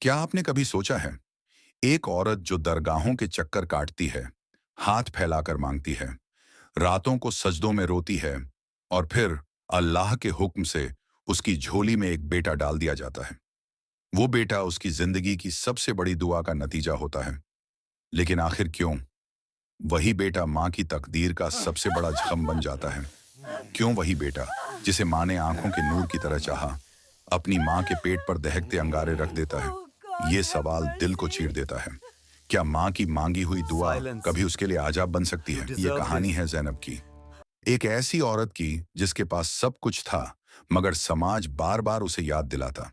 क्या आपने कभी सोचा है, एक औरत जो दरगाहों के चक्कर काटती है, हाथ फैलाकर मांगती है, रातों को सजदों में रोती है और फिर अल्लाह के हुक्म से उसकी झोली में एक बेटा डाल दिया जाता है। वो बेटा उसकी जिंदगी की सबसे बड़ी दुआ का नतीजा होता है। लेकिन आखिर क्यों वही बेटा माँ की तकदीर का सबसे बड़ा जख्म बन जाता है? क्यों वही बेटा, जिसे माँ ने आंखों के नूर की तरह चाहा, अपनी माँ के पेट पर दहकते अंगारे रख देता है? Oh God, ये have सवाल दिल को चीर mercy. देता है। क्या माँ की मांगी हुई दुआ Silence. कभी उसके लिए आजाब बन सकती You है? ये deserve कहानी this. है ज़ैनब की, एक ऐसी औरत की जिसके पास सब कुछ था, मगर समाज बार बार उसे याद दिलाता,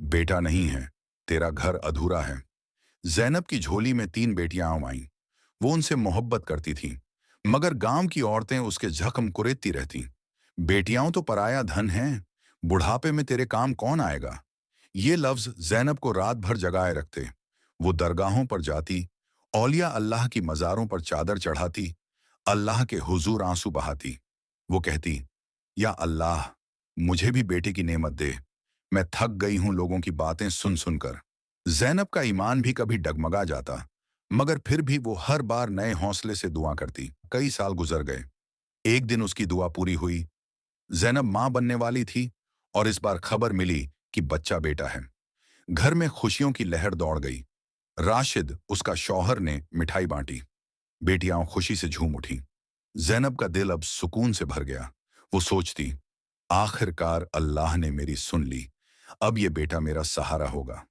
बेटा नहीं है, तेरा घर अधूरा है। ज़ैनब की झोली में 3 बेटियां आईं। वो उनसे मोहब्बत करती थीं, मगर गांव की औरतें उसके जख्म कुरेदती रहतीं। बेटियां तो पराया धन हैं, बुढ़ापे में तेरे काम कौन आएगा? ये लफ्ज ज़ैनब को रात भर जगाए रखते। वो दरगाहों पर जाती, औलिया अल्लाह की मज़ारों पर चादर चढ़ाती, अल्लाह के हुजूर आंसू बहाती। वो कहती, या अल्लाह, मुझे भी बेटे की नेमत दे। मैं थक गई हूं लोगों की बातें सुन सुनकर। ज़ैनब का ईमान भी कभी डगमगा जाता, मगर फिर भी वो हर बार नए हौसले से दुआ करती। कई साल गुजर गए। एक दिन उसकी दुआ पूरी हुई। ज़ैनब मां बनने वाली थी और इस बार खबर मिली कि बच्चा बेटा है। घर में खुशियों की लहर दौड़ गई। राशिद, उसका शौहर, ने मिठाई बांटी। बेटियां खुशी से झूम उठीं। ज़ैनब का दिल अब सुकून से भर गया। वो सोचती, आखिरकार अल्लाह ने मेरी सुन ली, अब ये बेटा मेरा सहारा होगा।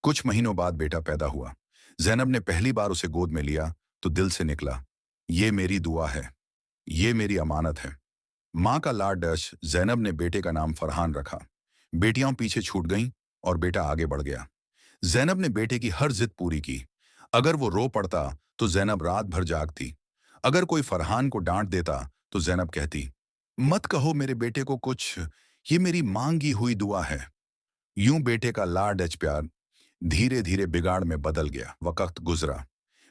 कुछ महीनों बाद बेटा पैदा हुआ। ज़ैनब ने पहली बार उसे गोद में लिया तो दिल से निकला, ये मेरी दुआ है, ये मेरी अमानत है। माँ का लाडश ज़ैनब ने बेटे का नाम फरहान रखा। बेटियां पीछे छूट गईं और बेटा आगे बढ़ गया। ज़ैनब ने बेटे की हर जिद पूरी की। अगर वो रो पड़ता तो ज़ैनब रात भर जागती। अगर कोई फरहान को डांट देता तो ज़ैनब कहती, मत कहो मेरे बेटे को कुछ, ये मेरी मांगी हुई दुआ है। यूं बेटे का लाड प्यार धीरे धीरे बिगाड़ में बदल गया। वक्त गुजरा।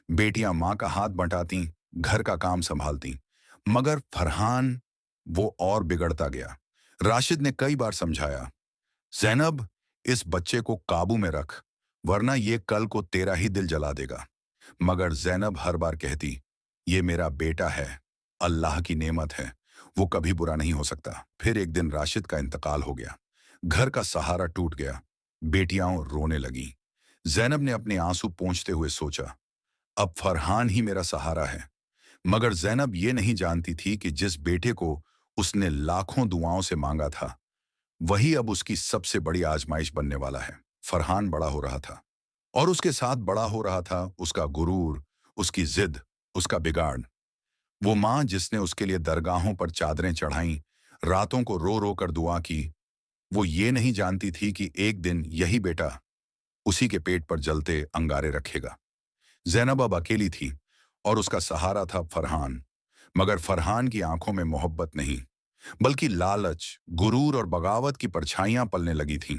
बेटियां माँ का हाथ बंटाती, घर का काम संभालती, मगर फरहान, वो और बिगड़ता गया। राशिद ने कई बार समझाया, ज़ैनब, इस बच्चे को काबू में रख, वरना ये कल को तेरा ही दिल जला देगा। मगर ज़ैनब हर बार कहती, ये मेरा बेटा है, अल्लाह की नेमत है, वो कभी बुरा नहीं हो सकता। फिर एक दिन राशिद का इंतकाल हो गया। घर का सहारा टूट गया। बेटियां रोने लगीं। ज़ैनब ने अपने आंसू पोंछते हुए सोचा, अब फरहान ही मेरा सहारा है। मगर ज़ैनब ये नहीं जानती थी कि जिस बेटे को उसने लाखों दुआओं से मांगा था, वही अब उसकी सबसे बड़ी आजमाइश बनने वाला है। फरहान बड़ा हो रहा था और उसके साथ बड़ा हो रहा था उसका गुरूर, उसकी जिद, उसका बिगाड़। वो माँ जिसने उसके लिए दरगाहों पर चादरें चढ़ाईं, रातों को रो रो कर दुआ की, वो ये नहीं जानती थी कि एक दिन यही बेटा उसी के पेट पर जलते अंगारे रखेगा। ज़ैनब अब अकेली थी और उसका सहारा था फरहान। मगर फरहान की आंखों में मोहब्बत नहीं, बल्कि लालच, गुरूर और बगावत की परछाइयां पलने लगी थीं।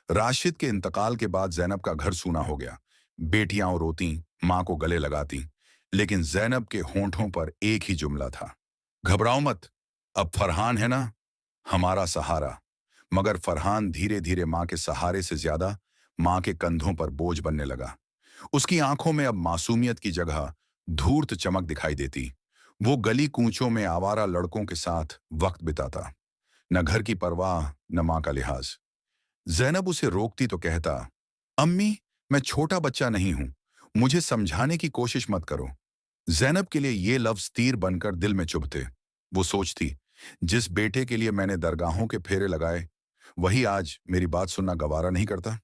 राशिद के इंतकाल के बाद ज़ैनब का घर सूना हो गया। बेटियां रोती, मां को गले लगाती, लेकिन ज़ैनब के होंठों पर एक ही जुमला था, घबराओ मत, अब फरहान है ना, हमारा सहारा। मगर फरहान धीरे धीरे मां के सहारे से ज्यादा मां के कंधों पर बोझ बनने लगा। उसकी आंखों में अब मासूमियत की जगह धूर्त चमक दिखाई देती। वो गली कूचों में आवारा लड़कों के साथ वक्त बिताता, न घर की परवाह, न मां का लिहाज। ज़ैनब उसे रोकती तो कहता, अम्मी, मैं छोटा बच्चा नहीं हूं, मुझे समझाने की कोशिश मत करो। ज़ैनब के लिए ये लफ्ज तीर बनकर दिल में चुभते। वो सोचती, जिस बेटे के लिए मैंने दरगाहों के फेरे लगाए, वही आज मेरी बात सुनना गवारा नहीं करता।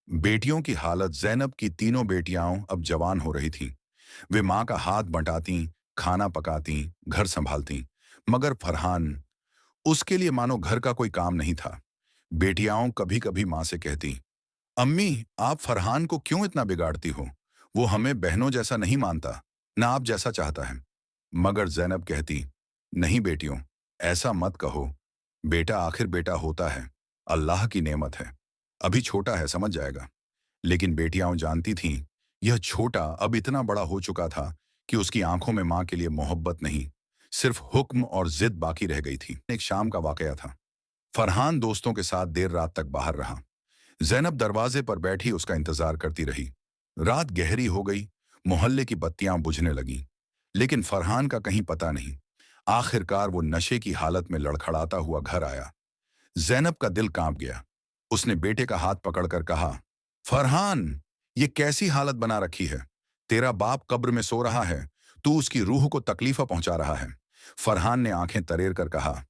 बेटियों की हालत। ज़ैनब की तीनों बेटियां अब जवान हो रही थीं। वे माँ का हाथ बंटाती, खाना पकाती, घर संभालती, मगर फरहान, उसके लिए मानो घर का कोई काम नहीं था। बेटियां कभी कभी माँ से कहती, अम्मी, आप फरहान को क्यों इतना बिगाड़ती हो? वो हमें बहनों जैसा नहीं मानता, ना आप जैसा चाहता है। मगर ज़ैनब कहती, नहीं बेटियों, ऐसा मत कहो। बेटा आखिर बेटा होता है, अल्लाह की नेमत है। अभी छोटा है, समझ जाएगा। लेकिन बेटियां जानती थीं, यह छोटा अब इतना बड़ा हो चुका था कि उसकी आंखों में मां के लिए मोहब्बत नहीं, सिर्फ हुक्म और जिद बाकी रह गई थी। एक शाम का वाकया था। फरहान दोस्तों के साथ देर रात तक बाहर रहा। जैनब दरवाजे पर बैठी उसका इंतजार करती रही। रात गहरी हो गई, मोहल्ले की बत्तियां बुझने लगीं, लेकिन फरहान का कहीं पता नहीं। आखिरकार वो नशे की हालत में लड़खड़ाता हुआ घर आया। जैनब का दिल कांप गया। उसने बेटे का हाथ पकड़कर कहा, फरहान, ये कैसी हालत बना रखी है? तेरा बाप कब्र में सो रहा है, तू उसकी रूह को तकलीफा पहुंचा रहा है। फरहान ने आंखें तरेर कर कहा,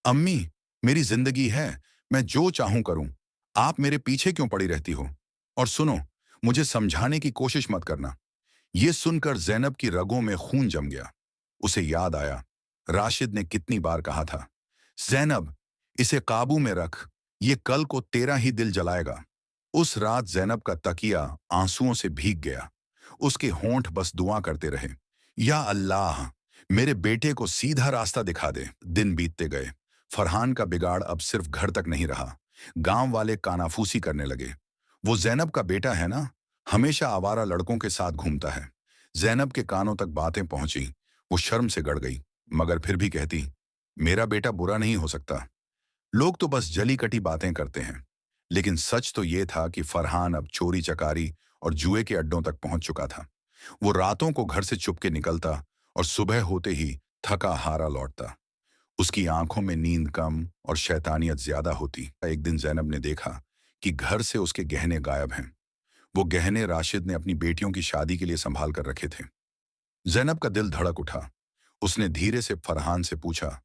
अम्मी, मेरी जिंदगी है, मैं जो चाहूं करूं। आप मेरे पीछे क्यों पड़ी रहती हो? और सुनो, मुझे समझाने की कोशिश मत करना। ये सुनकर जैनब की रगों में खून जम गया। उसे याद आया, राशिद ने कितनी बार कहा था, जैनब, इसे काबू में रख, ये कल को तेरा ही दिल जलाएगा। उस रात जैनब का तकिया आंसुओं से भीग गया। उसके होंठ बस दुआ करते रहे, या अल्लाह, मेरे बेटे को सीधा रास्ता दिखा दे। दिन बीतते गए। फरहान का बिगाड़ अब सिर्फ घर तक नहीं रहा। गांव वाले कानाफूसी करने लगे, वो जैनब का बेटा है ना, हमेशा आवारा लड़कों के साथ घूमता है। जैनब के कानों तक बातें पहुंची। वो शर्म से गड़ गई, मगर फिर भी कहती, मेरा बेटा बुरा नहीं हो सकता। लोग तो बस जली कटी बातें करते हैं। लेकिन सच तो ये था कि फरहान अब चोरी चकारी और जुए के अड्डों तक पहुंच चुका था। वो रातों को घर से चुपके निकलता और सुबह होते ही थका हारा लौटता। उसकी आंखों में नींद कम और शैतानियत ज्यादा होती। एक दिन जैनब ने देखा कि घर से उसके गहने गायब हैं। वो गहने राशिद ने अपनी बेटियों की शादी के लिए संभाल कर रखे थे। जैनब का दिल धड़क उठा। उसने धीरे से फरहान से पूछा,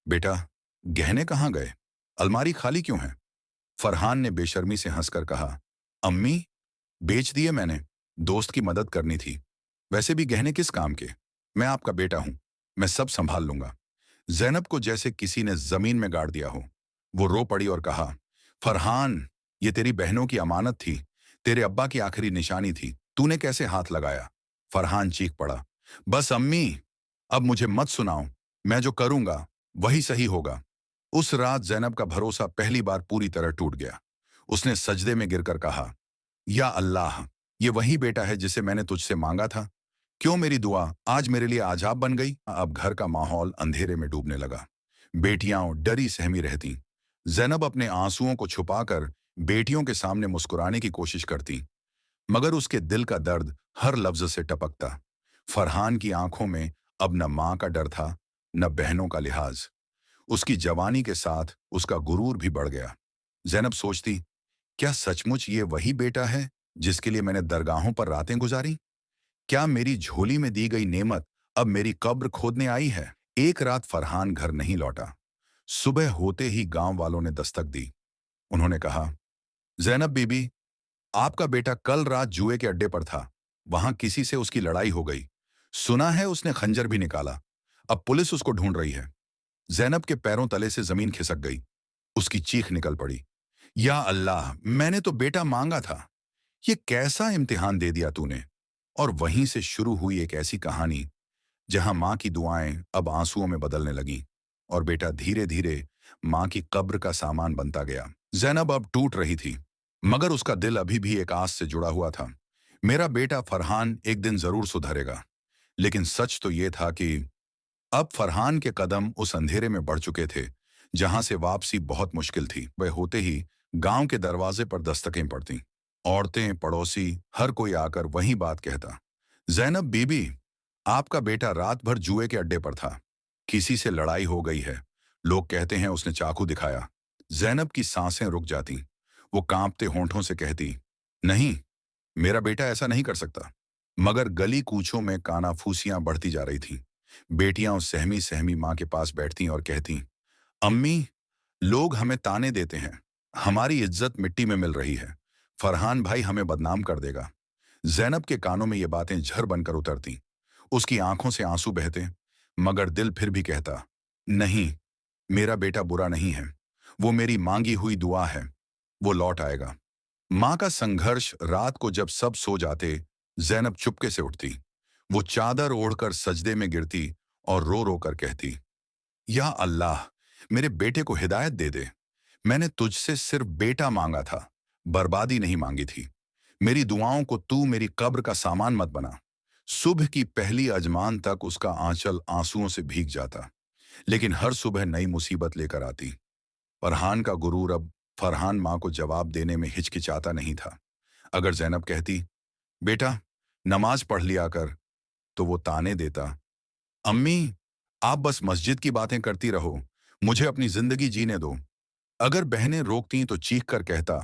बेटा, गहने कहाँ गए? अलमारी खाली क्यों है? फरहान ने बेशर्मी से हंसकर कहा, अम्मी, बेच दिए मैंने, दोस्त की मदद करनी थी। वैसे भी गहने किस काम के? मैं आपका बेटा हूं, मैं सब संभाल लूंगा। जैनब को जैसे किसी ने जमीन में गाड़ दिया हो। वो रो पड़ी और कहा, फरहान, ये तेरी बहनों की अमानत थी, तेरे अब्बा की आखिरी निशानी थी, तूने कैसे हाथ लगाया? फरहान चीख पड़ा, बस अम्मी, अब मुझे मत सुनाओ, मैं जो करूंगा वही सही होगा। उस रात जैनब का भरोसा पहली बार पूरी तरह टूट गया। उसने सजदे में गिरकर कहा, या अल्लाह, ये वही बेटा है जिसे मैंने तुझसे मांगा था। क्यों मेरी दुआ आज मेरे लिए आजाब बन गई? अब घर का माहौल अंधेरे में डूबने लगा। बेटियां डरी सहमी रहती। जैनब अपने आंसुओं को छुपाकर बेटियों के सामने मुस्कुराने की कोशिश करती, मगर उसके दिल का दर्द हर लफ्ज से टपकता। फरहान की आंखों में अब न मां का डर था, न बहनों का लिहाज। उसकी जवानी के साथ उसका गुरूर भी बढ़ गया। जैनब सोचती, क्या सचमुच ये वही बेटा है जिसके लिए मैंने दरगाहों पर रातें गुजारी? क्या मेरी झोली में दी गई नेमत अब मेरी कब्र खोदने आई है? एक रात फरहान घर नहीं लौटा। सुबह होते ही गांव वालों ने दस्तक दी। उन्होंने कहा, जैनब बीबी, आपका बेटा कल रात जुए के अड्डे पर था, वहां किसी से उसकी लड़ाई हो गई। सुना है उसने खंजर भी निकाला। अब पुलिस उसको ढूंढ रही है। जैनब के पैरों तले से जमीन खिसक गई। उसकी चीख निकल पड़ी, या अल्लाह, मैंने तो बेटा मांगा था, ये कैसा इम्तिहान दे दिया तूने? और वहीं से शुरू हुई एक ऐसी कहानी जहां मां की दुआएं अब आंसुओं में बदलने लगीं और बेटा धीरे धीरे मां की कब्र का सामान बनता गया। जैनब अब टूट रही थी, मगर उसका दिल अभी भी एक आस से जुड़ा हुआ था। मेरा बेटा फरहान एक दिन जरूर सुधरेगा। लेकिन सच तो ये था कि अब फरहान के कदम उस अंधेरे में बढ़ चुके थे जहां से वापसी बहुत मुश्किल थी। वह होते ही गांव के दरवाजे पर दस्तकें पड़ती। औरतें, पड़ोसी, हर कोई आकर वही बात कहता, जैनब बीबी, आपका बेटा रात भर जुए के अड्डे पर था, किसी से लड़ाई हो गई है, लोग कहते हैं उसने चाकू दिखाया। जैनब की सांसें रुक जाती। वो कांपते होंठों से कहती, नहीं, मेरा बेटा ऐसा नहीं कर सकता। मगर गली कूचों में कानाफूसियां बढ़ती जा रही थीं। बेटियां उस सहमी सहमी मां के पास बैठती और कहती, अम्मी, लोग हमें ताने देते हैं, हमारी इज्जत मिट्टी में मिल रही है, फरहान भाई हमें बदनाम कर देगा। जैनब के कानों में ये बातें झर बनकर उतरती। उसकी आंखों से आंसू बहते, मगर दिल फिर भी कहता, नहीं, मेरा बेटा बुरा नहीं है, वो मेरी मांगी हुई दुआ है, वो लौट आएगा। मां का संघर्ष। रात को जब सब सो जाते, जैनब चुपके से उठती। वो चादर ओढ़कर सजदे में गिरती और रो रो कर कहती, या अल्लाह, मेरे बेटे को हिदायत दे दे। मैंने तुझसे सिर्फ बेटा मांगा था, बर्बादी नहीं मांगी थी। मेरी दुआओं को तू मेरी कब्र का सामान मत बना। सुबह की पहली अजमान तक उसका आंचल आंसुओं से भीग जाता, लेकिन हर सुबह नई मुसीबत लेकर आती। फरहान का गुरूर अब फरहान माँ को जवाब देने में हिचकिचाता नहीं था। अगर जैनब कहती, बेटा नमाज पढ़ लिया कर, तो वो ताने देता, अम्मी आप बस मस्जिद की बातें करती रहो, मुझे अपनी जिंदगी जीने दो। अगर बहनें रोकती तो चीख कर कहता,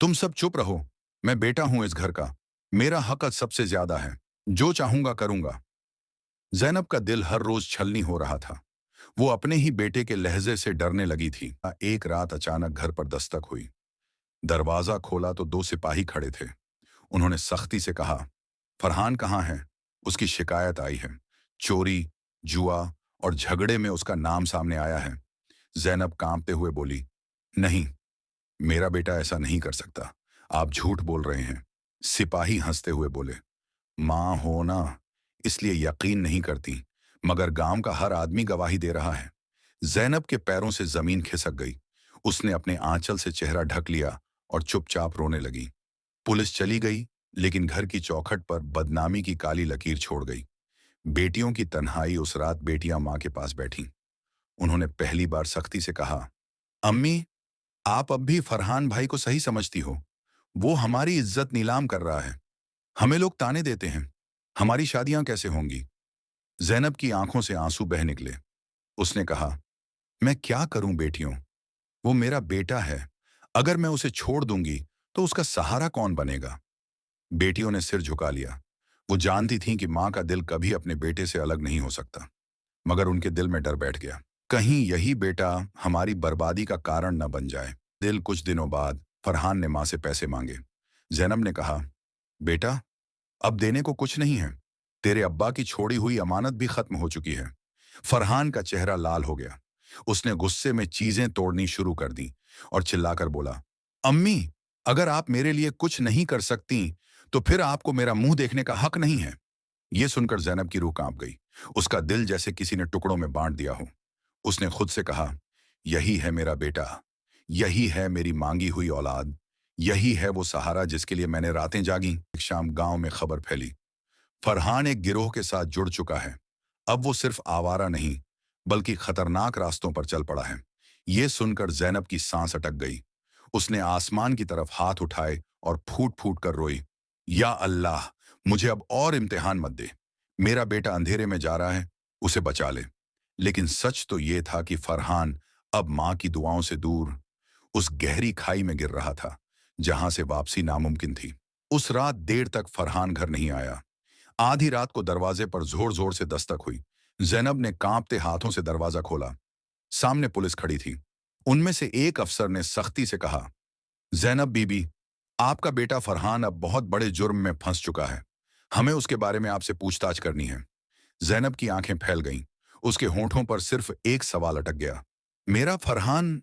तुम सब चुप रहो, मैं बेटा हूं इस घर का, मेरा हक सबसे ज्यादा है, जो चाहूंगा करूंगा। जैनब का दिल हर रोज छलनी हो रहा था। वो अपने ही बेटे के लहजे से डरने लगी थी। एक रात अचानक घर पर दस्तक हुई। दरवाजा खोला तो दो सिपाही खड़े थे। उन्होंने सख्ती से कहा, फरहान कहाँ है? उसकी शिकायत आई है। चोरी, जुआ और झगड़े में उसका नाम सामने आया है। जैनब कांपते हुए बोली, नहीं, मेरा बेटा ऐसा नहीं कर सकता, आप झूठ बोल रहे हैं। सिपाही हंसते हुए बोले, मां हो ना, इसलिए यकीन नहीं करती, मगर गांव का हर आदमी गवाही दे रहा है। जैनब के पैरों से जमीन खिसक गई। उसने अपने आंचल से चेहरा ढक लिया और चुपचाप रोने लगी। पुलिस चली गई, लेकिन घर की चौखट पर बदनामी की काली लकीर छोड़ गई। बेटियों की तन्हाई। उस रात बेटियां मां के पास बैठीं। उन्होंने पहली बार सख्ती से कहा, अम्मी आप अब भी फरहान भाई को सही समझती हो? वो हमारी इज्जत नीलाम कर रहा है। हमें लोग ताने देते हैं, हमारी शादियां कैसे होंगी? जैनब की आंखों से आंसू बह निकले। उसने कहा, मैं क्या करूं बेटियों, वो मेरा बेटा है। अगर मैं उसे छोड़ दूंगी तो उसका सहारा कौन बनेगा? बेटियों ने सिर झुका लिया। वो जानती थीं कि मां का दिल कभी अपने बेटे से अलग नहीं हो सकता, मगर उनके दिल में डर बैठ गया, कहीं यही बेटा हमारी बर्बादी का कारण न बन जाए। कुछ दिनों बाद फरहान ने मां से पैसे मांगे। जैनब ने कहा, बेटा अब देने को कुछ नहीं है, तेरे अब्बा की छोड़ी हुई अमानत भी खत्म हो चुकी है। फरहान का चेहरा लाल हो गया। उसने गुस्से में चीजें तोड़नी शुरू कर दी और चिल्लाकर बोला, अम्मी अगर आप मेरे लिए कुछ नहीं कर सकती तो फिर आपको मेरा मुंह देखने का हक नहीं है। यह सुनकर जैनब की रूह कांप गई। उसका दिल जैसे किसी ने टुकड़ों में बांट दिया हो। उसने खुद से कहा, यही है मेरा बेटा, यही है मेरी मांगी हुई औलाद, यही है वो सहारा जिसके लिए मैंने रातें जागी। एक शाम गांव में खबर फैली, फरहान एक गिरोह के साथ जुड़ चुका है। अब वो सिर्फ आवारा नहीं, बल्कि खतरनाक रास्तों पर चल पड़ा है। ये सुनकर जैनब की सांस अटक गई। उसने आसमान की तरफ हाथ उठाए और फूट फूट कर रोई, या अल्लाह, मुझे अब और इम्तिहान मत दे। मेरा बेटा अंधेरे में जा रहा है, उसे बचा ले। लेकिन सच तो ये था कि फरहान अब मां की दुआओं से दूर उस गहरी खाई में गिर रहा था, जहां से वापसी नामुमकिन थी। उस रात देर तक फरहान घर नहीं आया। आधी रात को दरवाजे पर जोर जोर से दस्तक हुई। जैनब ने कांपते हाथों से दरवाजा खोला। सामने पुलिस खड़ी थी। उनमें से एक अफसर ने सख्ती से कहा, जैनब बीबी, आपका बेटा फरहान अब बहुत बड़े जुर्म में फंस चुका है। हमें उसके बारे में आपसे पूछताछ करनी है। जैनब की आंखें फैल गईं। उसके होंठों पर सिर्फ एक सवाल अटक गया, मेरा फरहान,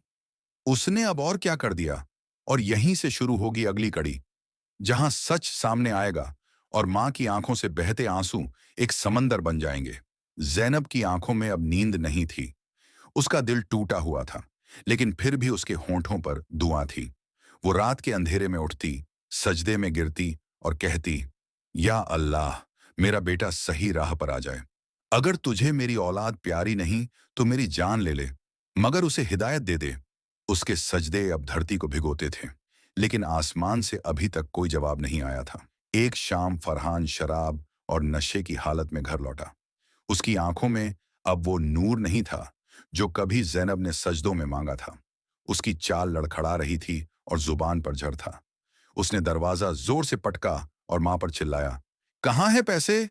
उसने अब और क्या कर दिया? और यहीं से शुरू होगी अगली कड़ी, जहां सच सामने आएगा और मां की आंखों से बहते आंसू एक समंदर बन जाएंगे। जैनब की आंखों में अब नींद नहीं थी। उसका दिल टूटा हुआ था, लेकिन फिर भी उसके होंठों पर दुआ थी। वो रात के अंधेरे में उठती, सजदे में गिरती और कहती, या अल्लाह, मेरा बेटा सही राह पर आ जाए। अगर तुझे मेरी औलाद प्यारी नहीं तो मेरी जान ले ले, मगर उसे हिदायत दे दे। उसके सजदे अब धरती को भिगोते थे, लेकिन आसमान से अभी तक कोई जवाब नहीं आया था। एक शाम फरहान शराब और नशे की हालत में घर लौटा। उसकी आंखों में अब वो नूर नहीं था जो कभी जैनब ने सजदों में मांगा था। उसकी चाल लड़खड़ा रही थी और जुबान पर जर था। उसने दरवाजा जोर से पटका और मां पर चिल्लाया, कहाँ है पैसे?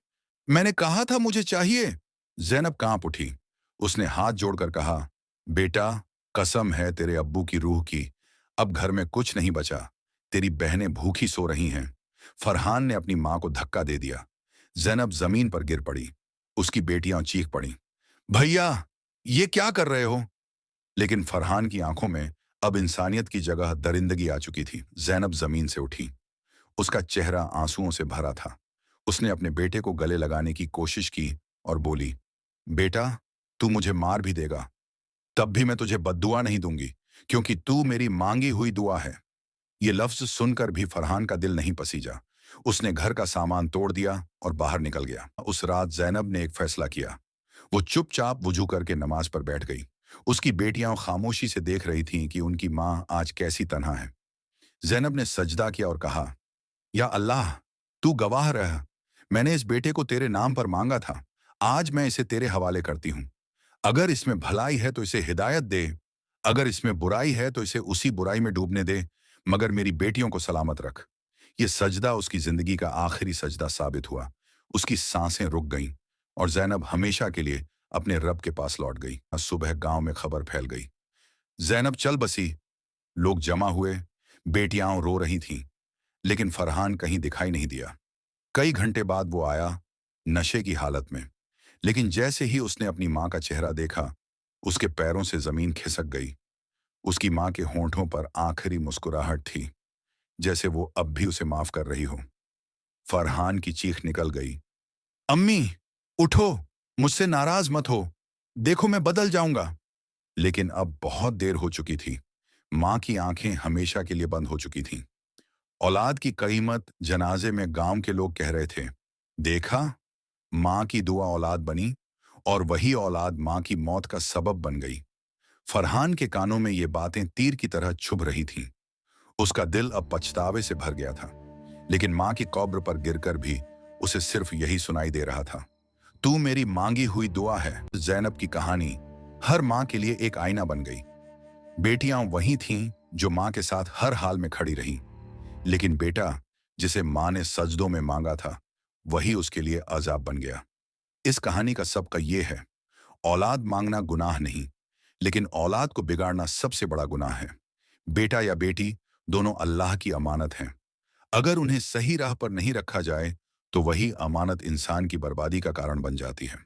मैंने कहा था मुझे चाहिए। जैनब कांप उठी। उसने हाथ जोड़कर कहा, बेटा कसम है तेरे अब्बू की रूह की, अब घर में कुछ नहीं बचा। तेरी बहनें भूखी सो रही हैं। फरहान ने अपनी मां को धक्का दे दिया। जैनब जमीन पर गिर पड़ी। उसकी बेटियां चीख पड़ी, भैया ये क्या कर रहे हो? लेकिन फरहान की आंखों में अब इंसानियत की जगह दरिंदगी आ चुकी थी। जैनब जमीन से उठी। उसका चेहरा आंसुओं से भरा था। उसने अपने बेटे को गले लगाने की कोशिश की और बोली, बेटा तू मुझे मार भी देगा, तब भी मैं तुझे बद्दुआ नहीं दूंगी, क्योंकि तू मेरी मांगी हुई दुआ है। ये लफ्ज सुनकर भी फरहान का दिल नहीं पसीजा। उसने घर का सामान तोड़ दिया और बाहर निकल गया। उस रात जैनब ने एक फैसला किया। वो चुपचाप वुजू करके नमाज पर बैठ गई। उसकी बेटियां खामोशी से देख रही थीं कि उनकी मां आज कैसी तन्हा है। जैनब ने सजदा किया और कहा, या अल्लाह, तू गवाह रह। मैंने इस बेटे को तेरे नाम पर मांगा था। आज मैं इसे तेरे हवाले करती हूं। अगर इसमें भलाई है तो इसे हिदायत दे, अगर इसमें बुराई है तो इसे उसी बुराई में डूबने दे, मगर मेरी बेटियों को सलामत रख। ये सजदा उसकी जिंदगी का आखिरी सजदा साबित हुआ। उसकी सांसें रुक गईं और जैनब हमेशा के लिए अपने रब के पास लौट गई। सुबह गांव में खबर फैल गई, जैनब चल बसी। लोग जमा हुए, बेटियां रो रही थीं, लेकिन फरहान कहीं दिखाई नहीं दिया। कई घंटे बाद वो आया, नशे की हालत में, लेकिन जैसे ही उसने अपनी मां का चेहरा देखा, उसके पैरों से जमीन खिसक गई। उसकी मां के होंठों पर आखिरी मुस्कुराहट थी, जैसे वो अब भी उसे माफ कर रही हो। फरहान की चीख निकल गई, अम्मी, उठो, मुझसे नाराज मत हो। देखो मैं बदल जाऊंगा। लेकिन अब बहुत देर हो चुकी थी। मां की आंखें हमेशा के लिए बंद हो चुकी थीं। औलाद की कीमत जनाजे में गांव के लोग कह रहे थे। देखा, मां की दुआ औलाद बनी और वही औलाद मां की मौत का सबब बन गई। फरहान के कानों में ये बातें तीर की तरह चुभ रही थीं। उसका दिल अब पछतावे से भर गया था, लेकिन मां की कब्र पर गिरकर भी उसे सिर्फ यही सुनाई दे रहा था, तू मेरी मांगी हुई दुआ है। जैनब की कहानी हर मां के लिए एक आईना बन गई। बेटियां वही थीं जो मां के साथ हर हाल में खड़ी रहीं, लेकिन बेटा जिसे मां ने सजदों में मांगा था, वही उसके लिए अजाब बन गया। इस कहानी का सबका ये है, औलाद मांगना गुनाह नहीं, लेकिन औलाद को बिगाड़ना सबसे बड़ा गुनाह है। बेटा या बेटी दोनों अल्लाह की अमानत हैं। अगर उन्हें सही राह पर नहीं रखा जाए, तो वही अमानत इंसान की बर्बादी का कारण बन जाती है।